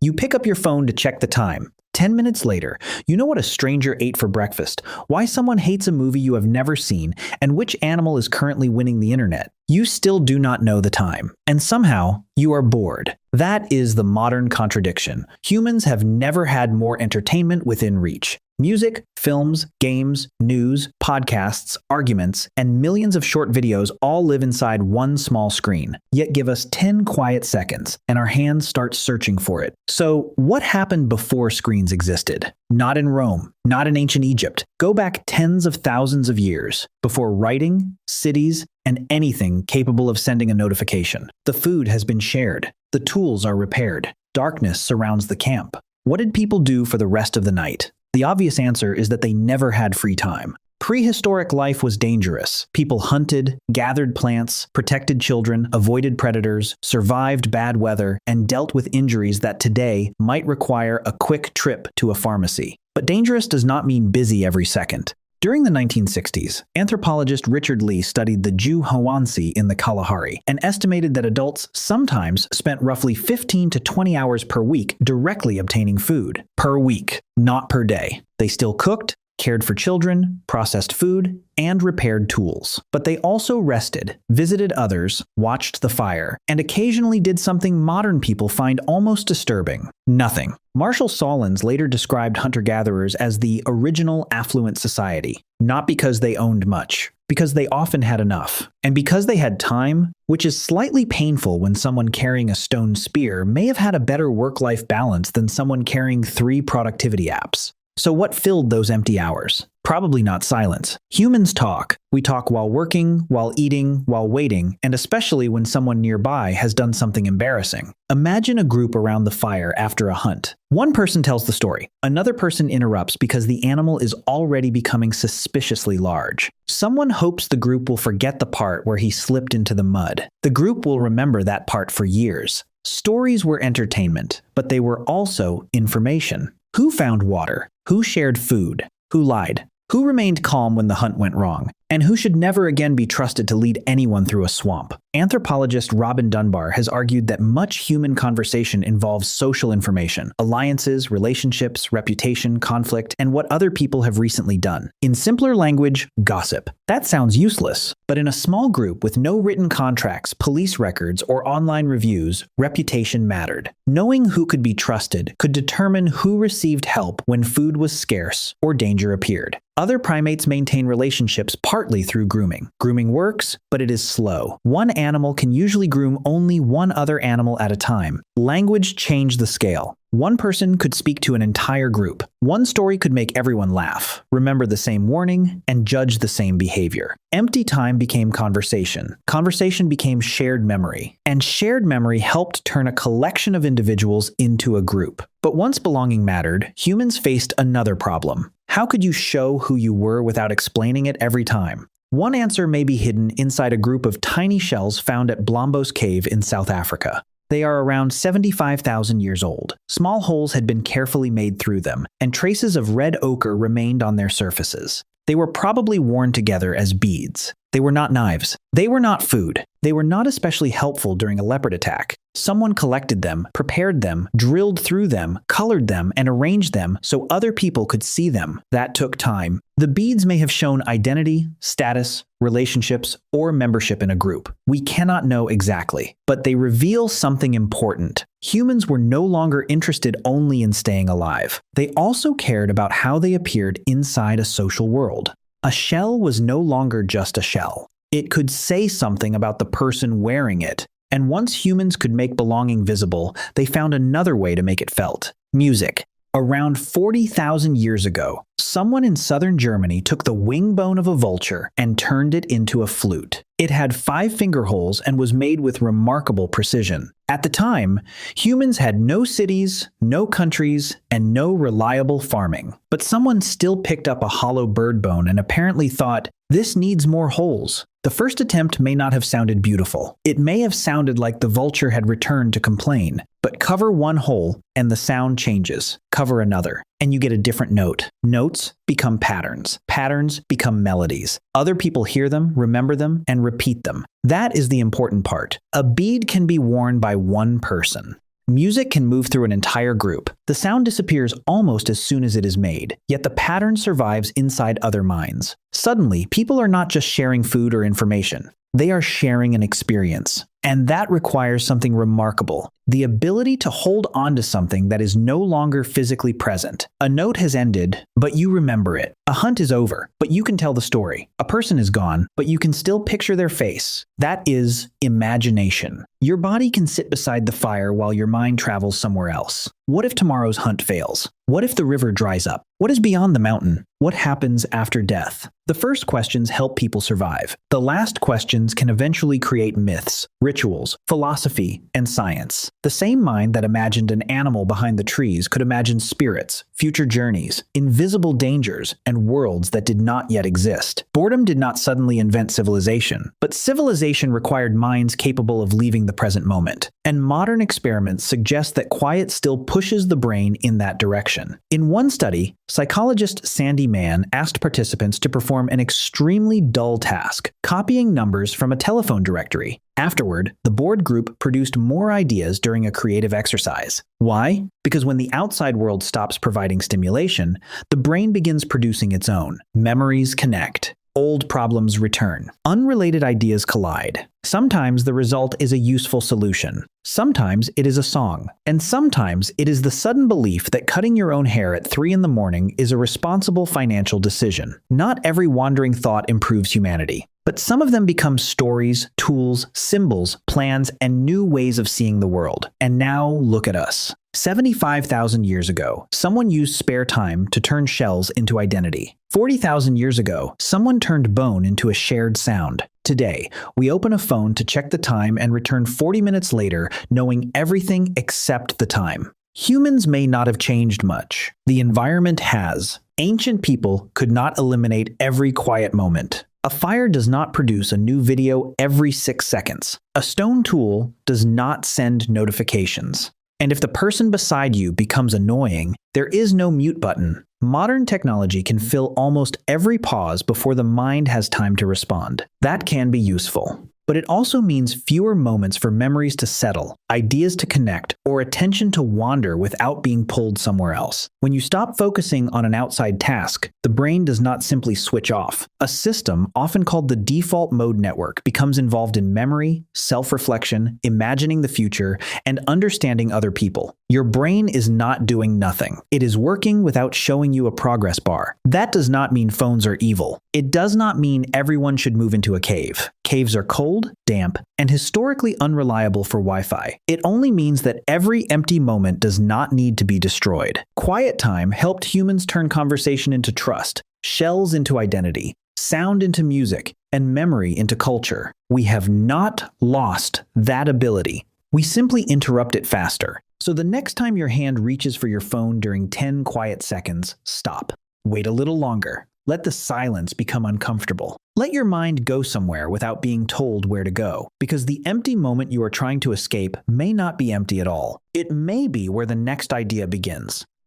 You pick up your phone to check the time. 10 minutes later, you know what a stranger ate for breakfast, why someone hates a movie you have never seen, and which animal is currently winning the internet. You still do not know the time, and somehow you are bored. That is the modern contradiction. Humans have never had more entertainment within reach. Music, films, games, news, podcasts, arguments, and millions of short videos all live inside one small screen. Yet give us 10 quiet seconds, and our hands start searching for it. So, what happened before screens existed? Not in Rome, not in ancient Egypt. Go back tens of thousands of years, before writing, cities, and anything capable of sending a notification. The food has been shared. The tools are repaired. Darkness surrounds the camp. What did people do for the rest of the night? The obvious answer is that they never had free time. Prehistoric life was dangerous. People hunted, gathered plants, protected children, avoided predators, survived bad weather, and dealt with injuries that today might require a quick trip to a pharmacy. But dangerous does not mean busy every second. During the 1960s, anthropologist Richard Lee studied the Jew Hawansi in the Kalahari and estimated that adults sometimes spent roughly 15 to 20 hours per week directly obtaining food. Per week, not per day. They still cooked, cared for children, processed food, and repaired tools. But they also rested, visited others, watched the fire, and occasionally did something modern people find almost disturbing: nothing. Marshall Solins later described hunter-gatherers as the original affluent society, not because they owned much, because they often had enough, and because they had time, which is slightly painful when someone carrying a stone spear may have had a better work-life balance than someone carrying 3 productivity apps. So what filled those empty hours? Probably not silence. Humans talk. We talk while working, while eating, while waiting, and especially when someone nearby has done something embarrassing. Imagine a group around the fire after a hunt. One person tells the story. Another person interrupts because the animal is already becoming suspiciously large. Someone hopes the group will forget the part where he slipped into the mud. The group will remember that part for years. Stories were entertainment, but they were also information. Who found water? Who shared food? Who lied? Who remained calm when the hunt went wrong? And who should never again be trusted to lead anyone through a swamp? Anthropologist Robin Dunbar has argued that much human conversation involves social information: alliances, relationships, reputation, conflict, and what other people have recently done. In simpler language, gossip. That sounds useless, but in a small group with no written contracts, police records, or online reviews, reputation mattered. Knowing who could be trusted could determine who received help when food was scarce or danger appeared. Other primates maintain relationships partly through grooming. Grooming works, but it is slow. One animal can usually groom only one other animal at a time. Language changed the scale. One person could speak to an entire group. One story could make everyone laugh, remember the same warning, and judge the same behavior. Empty time became conversation. Conversation became shared memory. And shared memory helped turn a collection of individuals into a group. But once belonging mattered, humans faced another problem. How could you show who you were without explaining it every time? One answer may be hidden inside a group of tiny shells found at Blombos Cave in South Africa. They are around 75,000 years old. Small holes had been carefully made through them, and traces of red ochre remained on their surfaces. They were probably worn together as beads. They were not knives. They were not food. They were not especially helpful during a leopard attack. Someone collected them, prepared them, drilled through them, colored them, and arranged them so other people could see them. That took time. The beads may have shown identity, status, relationships, or membership in a group. We cannot know exactly, but they reveal something important. Humans were no longer interested only in staying alive. They also cared about how they appeared inside a social world. A shell was no longer just a shell. It could say something about the person wearing it. And once humans could make belonging visible, they found another way to make it felt: music. Around 40,000 years ago, someone in southern Germany took the wing bone of a vulture and turned it into a flute. It had 5 finger holes and was made with remarkable precision. At the time, humans had no cities, no countries, and no reliable farming. But someone still picked up a hollow bird bone and apparently thought, "This needs more holes." The first attempt may not have sounded beautiful. It may have sounded like the vulture had returned to complain. But cover one hole and the sound changes. Cover another, and you get a different note. Notes become patterns. Patterns become melodies. Other people hear them, remember them, and repeat them. That is the important part. A bead can be worn by one person. Music can move through an entire group. The sound disappears almost as soon as it is made, yet the pattern survives inside other minds. Suddenly, people are not just sharing food or information. They are sharing an experience. And that requires something remarkable: the ability to hold on to something that is no longer physically present. A note has ended, but you remember it. A hunt is over, but you can tell the story. A person is gone, but you can still picture their face. That is imagination. Your body can sit beside the fire while your mind travels somewhere else. What if tomorrow's hunt fails? What if the river dries up? What is beyond the mountain? What happens after death? The first questions help people survive. The last questions can eventually create myths, rituals, philosophy, and science. The same mind that imagined an animal behind the trees could imagine spirits, future journeys, invisible dangers, and worlds that did not yet exist. Boredom did not suddenly invent civilization, but civilization required minds capable of leaving the present moment. And modern experiments suggest that quiet still pushes the brain in that direction. In one study, psychologist Sandy Mann asked participants to perform an extremely dull task: copying numbers from a telephone directory. Afterward, the bored group produced more ideas during a creative exercise. Why? Because when the outside world stops providing stimulation, the brain begins producing its own. Memories connect. Old problems return. Unrelated ideas collide. Sometimes the result is a useful solution. Sometimes it is a song. And sometimes it is the sudden belief that cutting your own hair at 3 in the morning is a responsible financial decision. Not every wandering thought improves humanity, but some of them become stories, tools, symbols, plans, and new ways of seeing the world. And now look at us. 75,000 years ago, someone used spare time to turn shells into identity. 40,000 years ago, someone turned bone into a shared sound. Today, we open a phone to check the time and return 40 minutes later, knowing everything except the time. Humans may not have changed much. The environment has. Ancient people could not eliminate every quiet moment. A fire does not produce a new video every 6 seconds. A stone tool does not send notifications. And if the person beside you becomes annoying, there is no mute button. Modern technology can fill almost every pause before the mind has time to respond. That can be useful. But it also means fewer moments for memories to settle, ideas to connect, or attention to wander without being pulled somewhere else. When you stop focusing on an outside task, the brain does not simply switch off. A system, often called the default mode network, becomes involved in memory, self-reflection, imagining the future, and understanding other people. Your brain is not doing nothing. It is working without showing you a progress bar. That does not mean phones are evil. It does not mean everyone should move into a cave. Caves are cold, damp, and historically unreliable for Wi-Fi. It only means that every empty moment does not need to be destroyed. Quiet time helped humans turn conversation into trust, shells into identity, sound into music, and memory into culture. We have not lost that ability. We simply interrupt it faster. So the next time your hand reaches for your phone during 10 quiet seconds, stop. Wait a little longer. Let the silence become uncomfortable. Let your mind go somewhere without being told where to go, because the empty moment you are trying to escape may not be empty at all. It may be where the next idea begins.